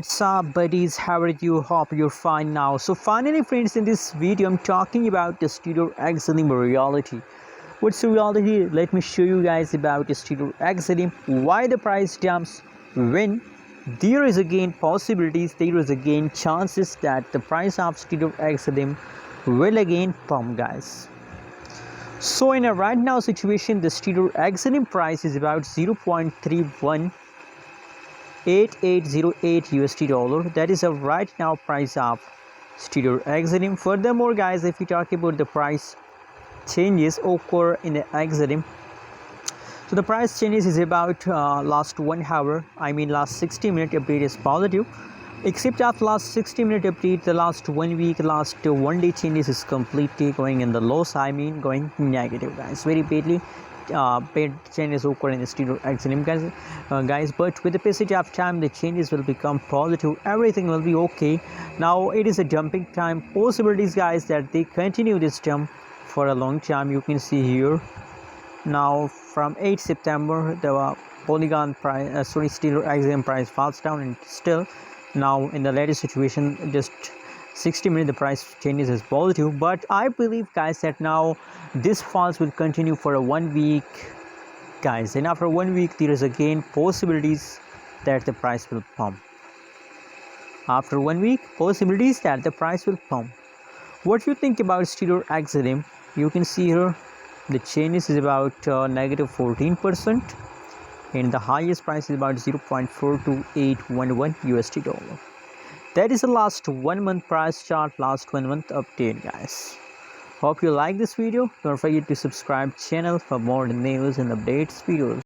What's up buddies, how are you? Hope you're fine now. So finally friends, in this video I'm talking about the Stellar XLM reality. What's the reality? Let me show you guys about the Stellar XLM, why the price jumps, when there is again possibilities, there is again chances that the price of Stellar XLM will again pump guys. So in a right now situation, the Stellar XLM price is about 0.318808 USD dollar. That is a right now price of Stellar XLM. Furthermore guys, if we talk about the price changes occur in the XLM, so the price changes is about last 1 hour, I mean last 60-minute update is positive, except after last 60-minute update, the last 1 week, last 1 day changes is completely going in the loss, I mean going negative guys, very badly. Bad changes occur in the Stellar XLM guys, but with the passage of time the changes will become positive, everything will be okay. Now it is a dumping time, possibilities guys that they continue this dump for a long time. You can see here now from 8 September the Polygon price, Stellar XLM price falls down, and still now in the latest situation just 60 minutes the price changes is positive. But I believe guys that now this falls will continue for a 1 week guys, and after 1 week there is again possibilities that the price will pump. After 1 week, possibilities that the price will pump. What you think about Stellar XLM? You can see here the changes is about negative 14%, and the highest price is about 0.42811 USD dollar. That is the last 1 month price chart, last 1 month update guys. Hope you like this video. Don't forget to subscribe channel for more news and updates videos.